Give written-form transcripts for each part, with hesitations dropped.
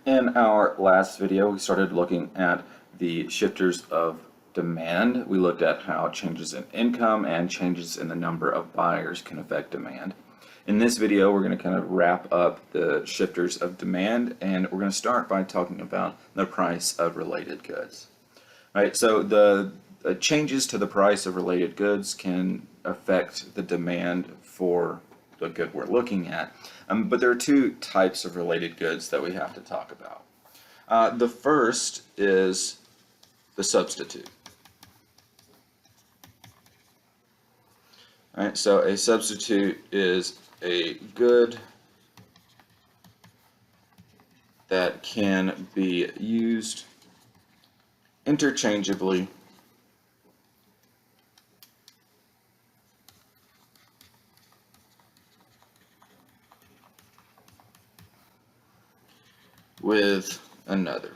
In our last video, we started looking at the shifters of demand. We looked at how changes in income and changes in the number of buyers can affect demand. In this video, we're going to kind of wrap up the shifters of demand, and we're going to start by talking about the price of related goods. All right, so the changes to the price of related goods can affect the demand for the good we're looking at. But there are two types of related goods that we have to talk about. The first is the substitute. All right, so a substitute is a good that can be used interchangeably with another.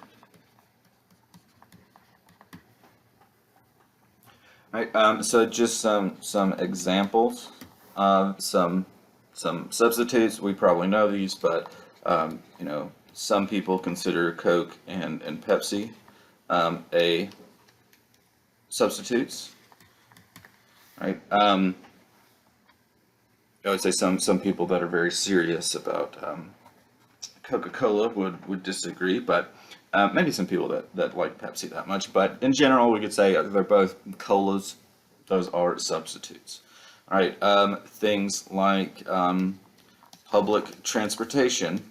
All right, so just some examples of some substitutes. We probably know these, but some people consider Coke and Pepsi a substitutes. Right? I would say some people that are very serious about Coca-Cola would disagree, but maybe some people that like Pepsi that much. But in general, we could say they're both colas. Those are substitutes. All right, things like public transportation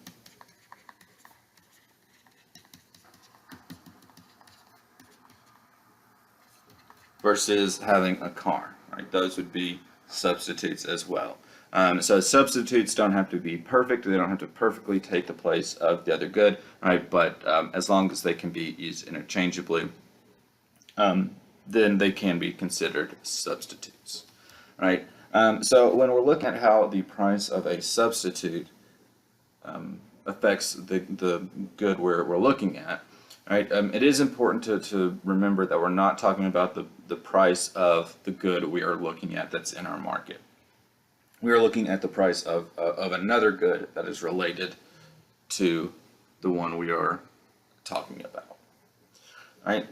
versus having a car. Right, those would be substitutes as well. So substitutes don't have to be perfect. They don't have to perfectly take the place of the other good, right? But as long as they can be used interchangeably, then they can be considered substitutes, right? So when we're looking at how the price of a substitute affects the good we're looking at, right? It is important to remember that we're not talking about the price of the good we are looking at that's in our market. We are looking at the price of another good that is related to the one we are talking about, right?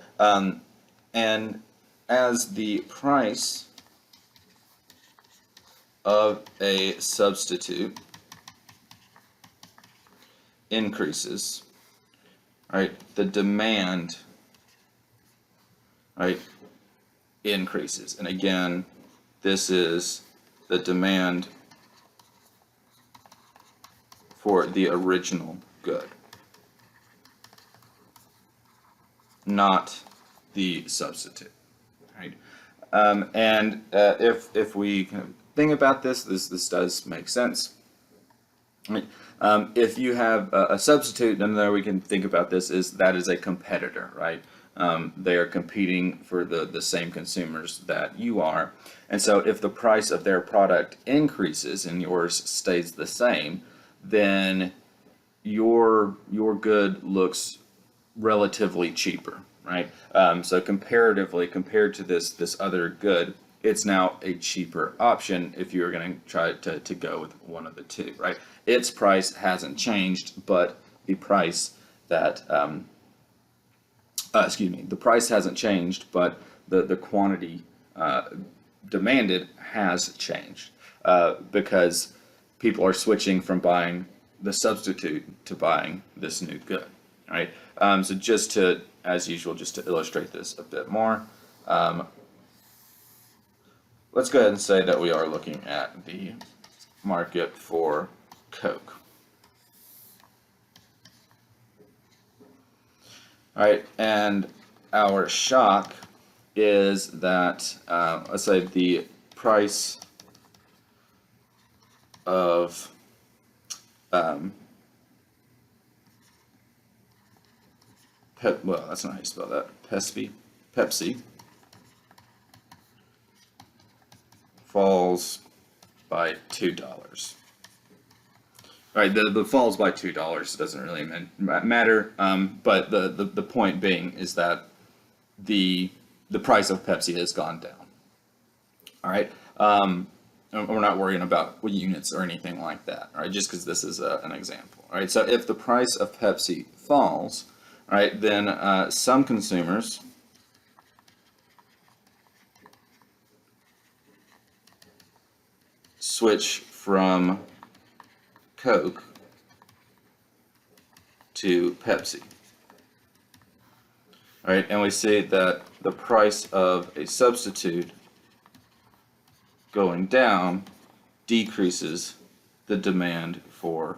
And as the price of a substitute increases, right, the demand, right, increases. And again, this is the demand for the original good, not the substitute, right? And if we kind of think about this does make sense. Right? If you have a substitute, then there we can think about this is that is a competitor, right? They are competing for the same consumers that you are. And so if the price of their product increases and yours stays the same, then your good looks relatively cheaper, right? So comparatively, compared to this other good, it's now a cheaper option if you're going to try to go with one of the two, right? Its price hasn't changed, but the price that the price hasn't changed, but the quantity demanded has changed because people are switching from buying the substitute to buying this new good, right? So just to, as usual, just to illustrate this a bit more, let's go ahead and say that we are looking at the market for Coke. All right, and our shock is that, let's say the price of well, that's not how you spell that. Pepsi falls by $2. All right, the falls by $2 doesn't really matter, but the point being is that the price of Pepsi has gone down. All right, we're not worrying about units or anything like that. All right, just because this is an example. All right, so if the price of Pepsi falls, right, then some consumers switch from Coke to Pepsi. Right, and we see that the price of a substitute going down decreases the demand for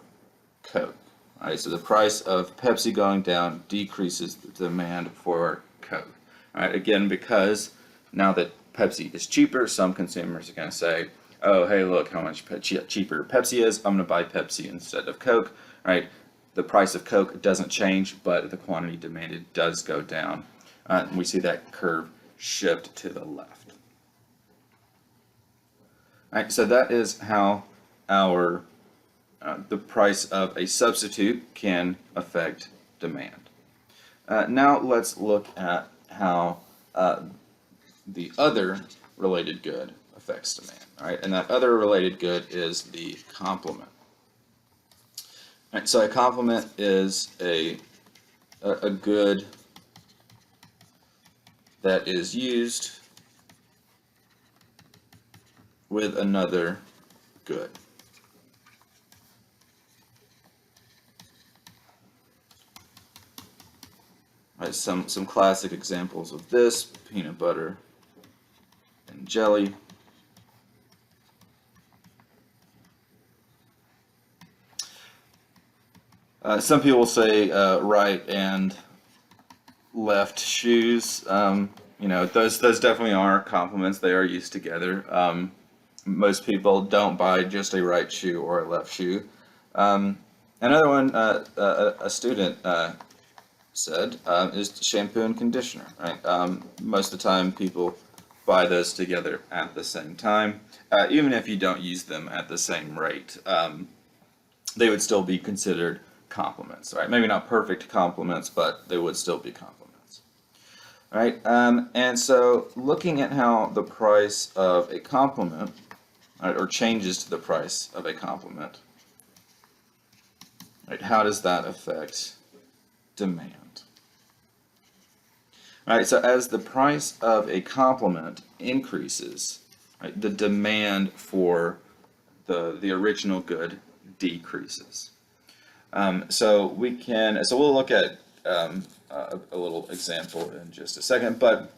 Coke. All right, so the price of Pepsi going down decreases the demand for Coke. All right, again, because now that Pepsi is cheaper, some consumers are going to say, oh, hey, look how much cheaper Pepsi is. I'm going to buy Pepsi instead of Coke. All right, the price of Coke doesn't change, but the quantity demanded does go down. And we see that curve shift to the left. All right, so that is how our the price of a substitute can affect demand. Now let's look at how the other related good affects demand. All right, and that other related good is the complement. All right, so a complement is a good that is used with another good. All right, some classic examples of this: peanut butter and jelly. Some people say right and left shoes. You know, those definitely are complements. They are used together. Most people don't buy just a right shoe or a left shoe. Another one, a student said, is shampoo and conditioner. Right? Most of the time, people buy those together at the same time, even if you don't use them at the same rate. They would still be considered complements, right? Maybe not perfect complements, but they would still be complements, right? And so looking at how the price of a complement, right, or changes to the price of a complement, right, how does that affect demand? All right, so as the price of a complement increases, right, the demand for the original good decreases. So we'll look at a little example in just a second, but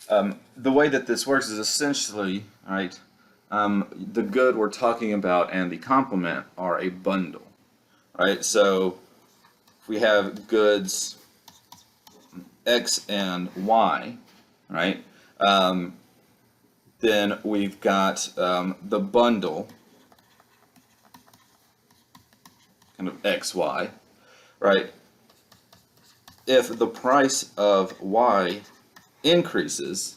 the way that this works is essentially, right, the good we're talking about and the complement are a bundle, right? So if we have goods X and Y, right, then we've got the bundle kind of XY, right? If the price of Y increases,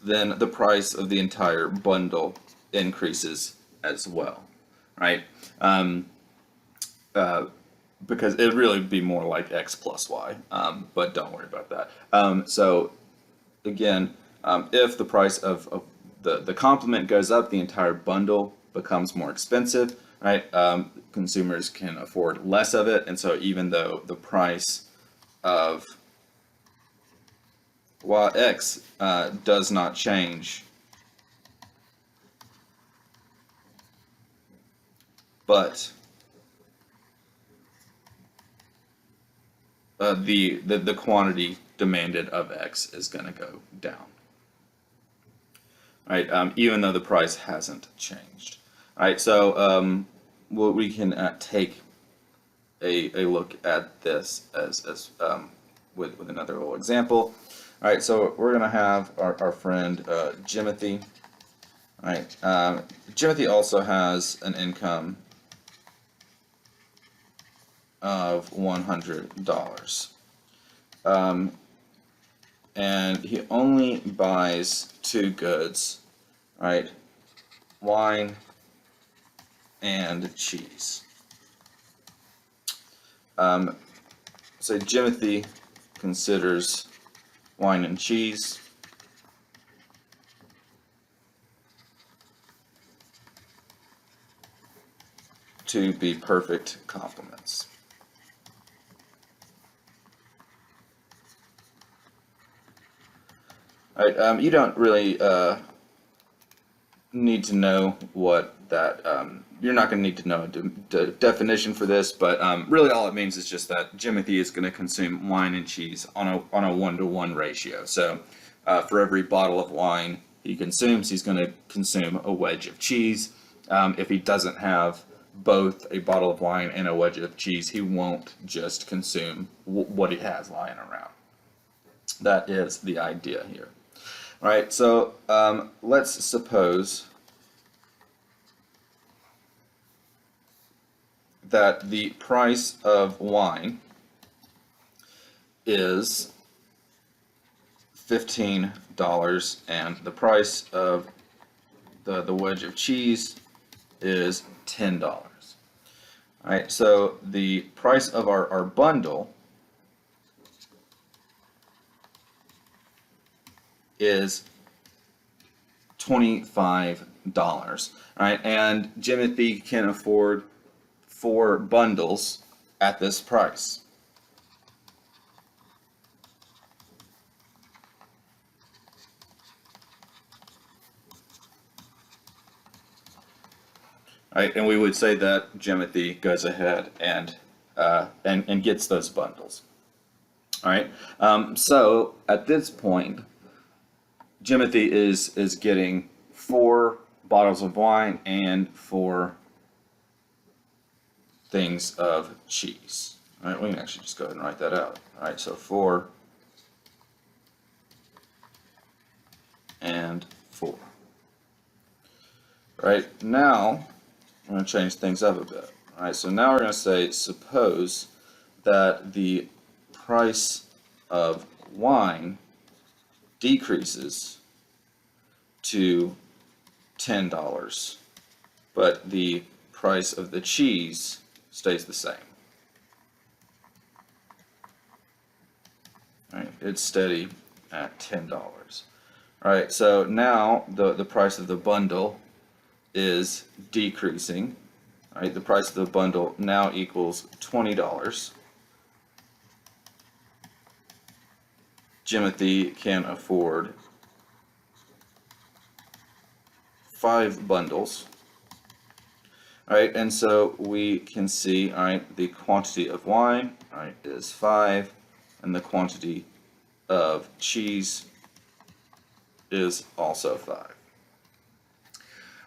then the price of the entire bundle increases as well, right? Because it'd really be more like X plus Y, but don't worry about that. So again, if the price of the complement goes up, the entire bundle becomes more expensive, right? Consumers can afford less of it, and so even though the price of X does not change, but the quantity demanded of X is going to go down, right? Even though the price hasn't changed. All right, so we can take a look at this as with another little example. All right, so we're going to have our friend Jimothy. All right, Jimothy also has an income of $100. And he only buys two goods, right? Wine and cheese. So Jimothy considers wine and cheese to be perfect complements. Right, you don't really need to know what that, you're not going to need to know a definition for this, but really all it means is just that Jimothy is going to consume wine and cheese on a 1-to-1 ratio. So for every bottle of wine he consumes, he's going to consume a wedge of cheese. If he doesn't have both a bottle of wine and a wedge of cheese, he won't just consume what he has lying around. That is the idea here. All right, so let's suppose that the price of wine is $15 and the price of the wedge of cheese is $10. All right, so the price of our bundle is $25. All right, and Jimothy can afford 4 bundles at this price. Right, and we would say that Jimothy goes ahead and gets those bundles. All right, so at this point, Jimothy is getting 4 bottles of wine and 4 things of cheese. All right, we can actually just go ahead and write that out. All right, so 4 and 4. All right, now I'm going to change things up a bit. All right, so now we're going to say, suppose that the price of wine decreases to $10, but the price of the cheese stays the same. All right, it's steady at $10. All right, so now the price of the bundle is decreasing. All right, the price of the bundle now equals $20. Jimothy can afford 5 bundles. All right, and so we can see, all right, the quantity of wine, all right, is 5, and the quantity of cheese is also 5. All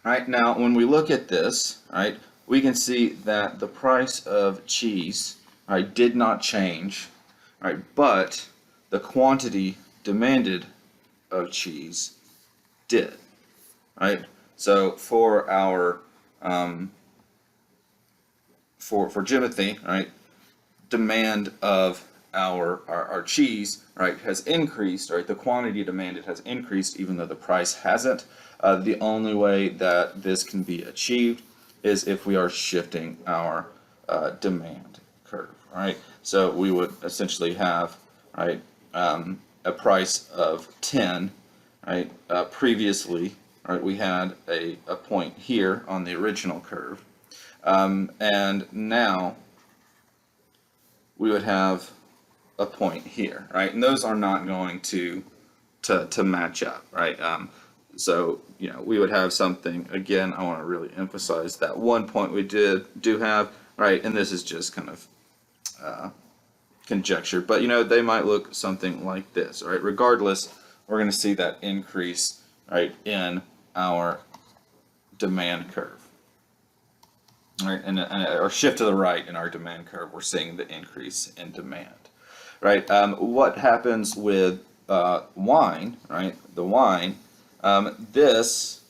right, now when we look at this, all right, we can see that the price of cheese, all right, did not change, all right, but the quantity demanded of cheese did. All right, so for our for Jimothy, all right, demand of our cheese, right, has increased, right? The quantity demanded has increased, even though the price hasn't. The only way that this can be achieved is if we are shifting our demand curve, right? So we would essentially have, right, a price of 10, right? Previously, right, we had a point here on the original curve, and now we would have a point here, right? And those are not going to match up, right? So you know, we would have something, again, I want to really emphasize that one point we do have, right? And this is just kind of conjecture, but you know, they might look something like this, right? Regardless, we're going to see that increase, right, in our demand curve. Right, and or shift to the right in our demand curve, we're seeing the increase in demand. Right, what happens with wine? Right, the wine. This,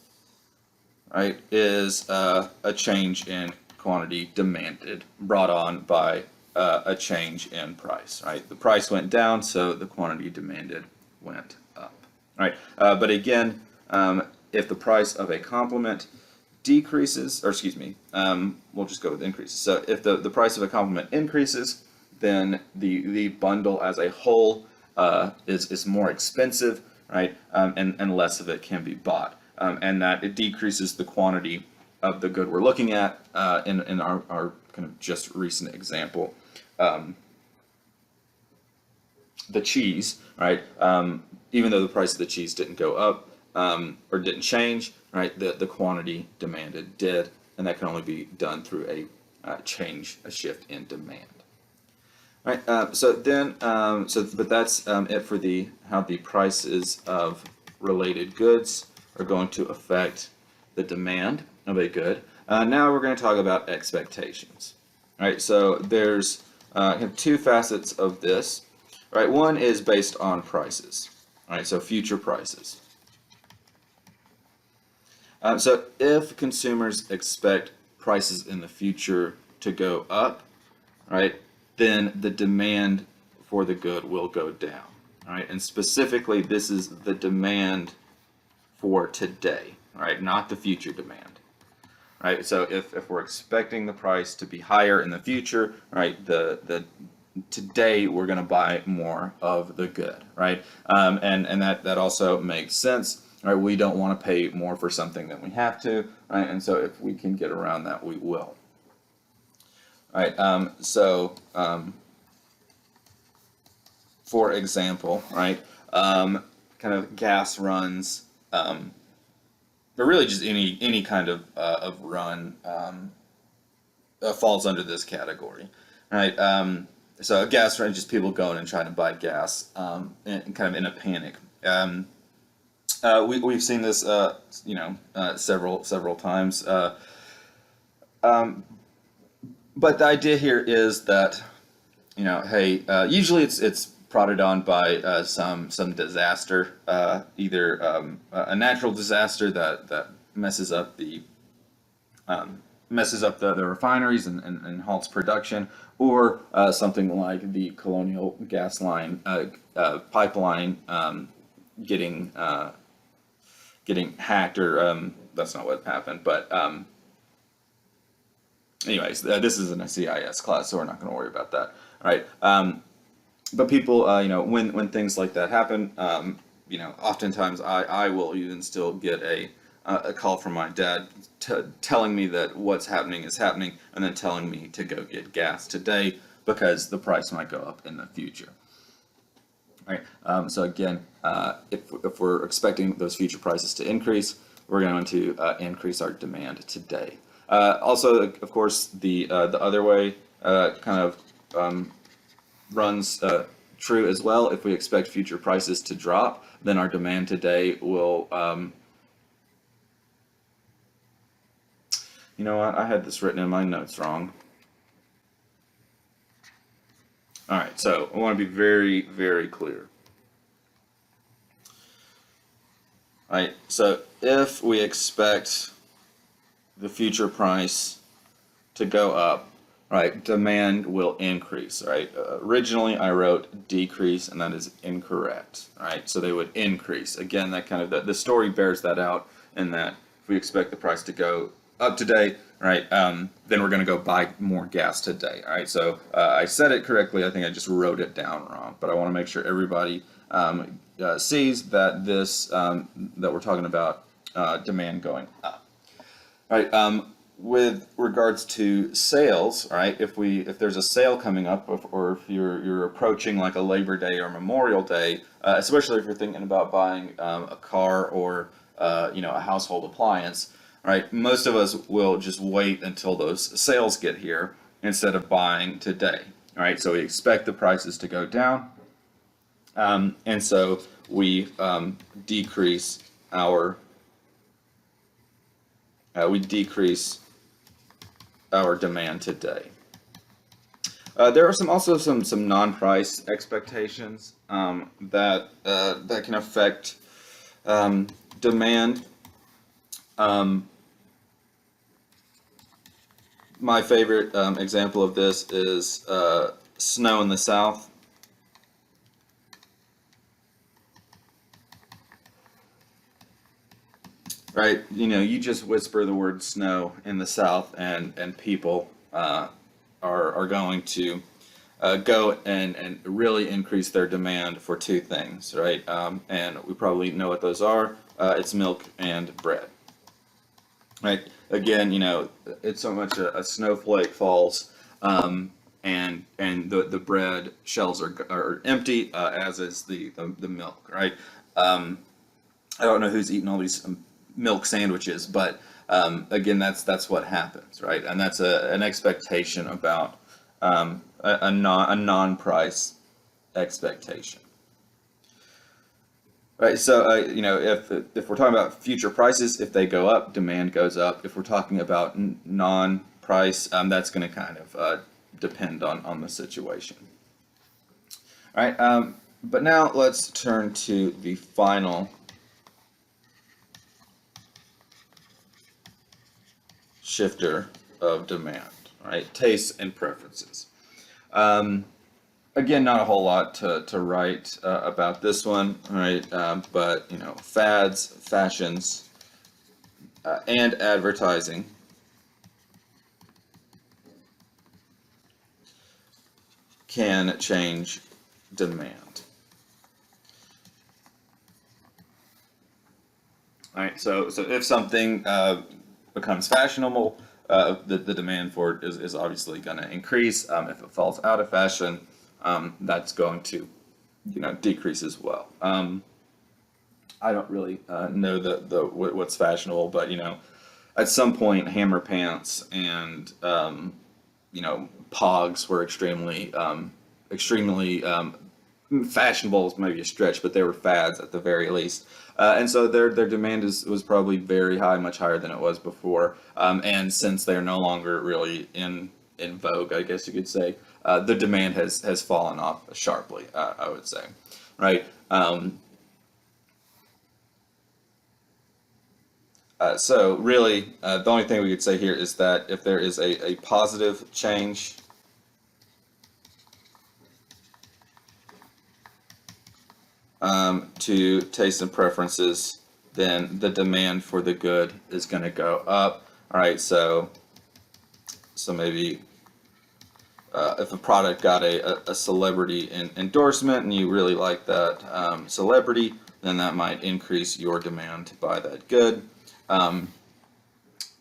right, is a change in quantity demanded brought on by a change in price. Right, the price went down, so the quantity demanded went up. Right, but again, if the price of a complement decreases, or excuse me, we'll just go with increases. So if the price of a complement increases, then the bundle as a whole is more expensive, right? And less of it can be bought, and that it decreases the quantity of the good we're looking at in our kind of just recent example. the cheese, right? Even though the price of the cheese didn't go up or didn't change, right? The quantity demanded did, and that can only be done through a shift in demand. All right. But that's it for the how the prices of related goods are going to affect the demand of a good. Now we're going to talk about expectations. All right. So there's have two facets of this. All right. One is based on prices. All right. So future prices. So if consumers expect prices in the future to go up, right, then the demand for the good will go down. All right, and specifically, this is the demand for today, right, not the future demand. Right, so if we're expecting the price to be higher in the future, right, the today we're going to buy more of the good, right, and that also makes sense. Right, we don't want to pay more for something than we have to, right, and so if we can get around that, we will. All right, for example, right, kind of gas runs, but really just any kind of run falls under this category, right? So a gas run, just people going and trying to buy gas, and kind of in a panic. We've seen this, several times. But the idea here is that, hey, usually it's prodded on by some disaster, either a natural disaster that messes up the refineries and halts production, or something like the Colonial gas line pipeline getting hacked, or that's not what happened, but anyways, this isn't a CIS class, so we're not going to worry about that. All right. But people, when things like that happen, oftentimes I will even still get a call from my dad telling me that what's happening is happening, and then telling me to go get gas today because the price might go up in the future. All right. So again, if we're expecting those future prices to increase, we're going to increase our demand today. Also, of course, the other way kind of runs true as well. If we expect future prices to drop, then our demand today will. You know what? I had this written in my notes wrong. All right, so I want to be very, very clear. All right, so if we expect the future price to go up, right, demand will increase, right? Originally I wrote decrease, and that is incorrect, right? So they would increase. Again, that kind of, the story bears that out, in that if we expect the price to go up today, right, then we're going to go buy more gas today, all right? So I said it correctly. I think I just wrote it down wrong, but I want to make sure everybody sees that this, that we're talking about demand going up. All right, with regards to sales, right? If there's a sale coming up, or if you're approaching like a Labor Day or Memorial Day, especially if you're thinking about buying a car or a household appliance, right? Most of us will just wait until those sales get here instead of buying today. All right, so we expect the prices to go down, and so we decrease our demand today. There are also some non-price expectations that can affect demand. My favorite example of this is snow in the South. Right, you just whisper the word snow in the South, and people are going to go and really increase their demand for two things, right? And we probably know what those are. It's milk and bread. Right. Again, it's so much a snowflake falls the bread shelves are empty, as is the milk, right? I don't know who's eating all these milk sandwiches, but again, that's what happens, right? And that's an expectation about a non-price expectation. Right, so if we're talking about future prices, if they go up, demand goes up. If we're talking about non-price, that's going to kind of depend on the situation. All right, but now let's turn to the final shifter of demand, right? Tastes and preferences. Again, not a whole lot to write about this one, right? But fads, fashions, and advertising can change demand. All right, so if something becomes fashionable, the demand for it is obviously going to increase. If it falls out of fashion, that's going to decrease as well. I don't really know what's fashionable, but at some point hammer pants and pogs were extremely fashionable is maybe a stretch, but they were fads at the very least. And so their demand was probably very high, much higher than it was before. And since they're no longer really in vogue, I guess you could say, the demand has fallen off sharply, I would say, right? So really, the only thing we could say here is that if there is a positive change to taste and preferences, then the demand for the good is going to go up. All right, so maybe if a product got a celebrity endorsement and you really like that celebrity, then that might increase your demand to buy that good,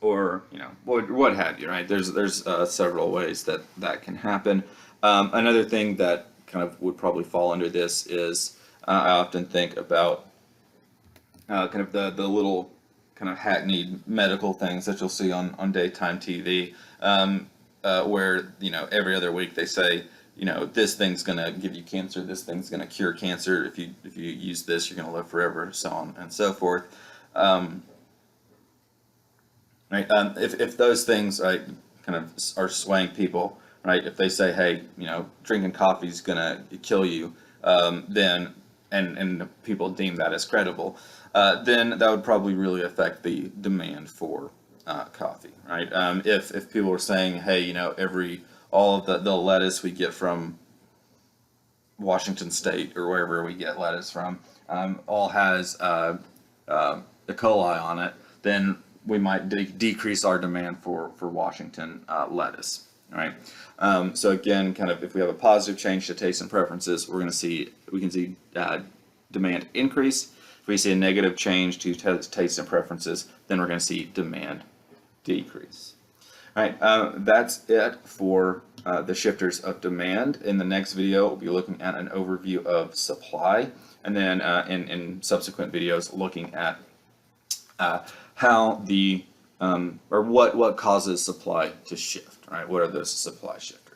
or what have you, right? There's several ways that can happen. Another thing that kind of would probably fall under this is I often think about kind of the little kind of hackneyed medical things that you'll see on daytime TV, where every other week they say this thing's gonna give you cancer, this thing's gonna cure cancer. If you use this, you're gonna live forever, so on and so forth. Right? If those things kind of are swaying people, right? If they say, hey, drinking coffee is gonna kill you, then and people deem that as credible, then that would probably really affect the demand for coffee, right? If people are saying, hey, all of the lettuce we get from Washington State or wherever we get lettuce from, all has E. coli on it, then we might decrease our demand for Washington lettuce, right? So again, kind of if we have a positive change to taste and preferences, we can see demand increase. If we see a negative change to taste and preferences, then we're going to see demand decrease. All right, that's it for the shifters of demand. In the next video, we'll be looking at an overview of supply, and then in subsequent videos, looking at how or what causes supply to shift. Right? What are those supply shifters?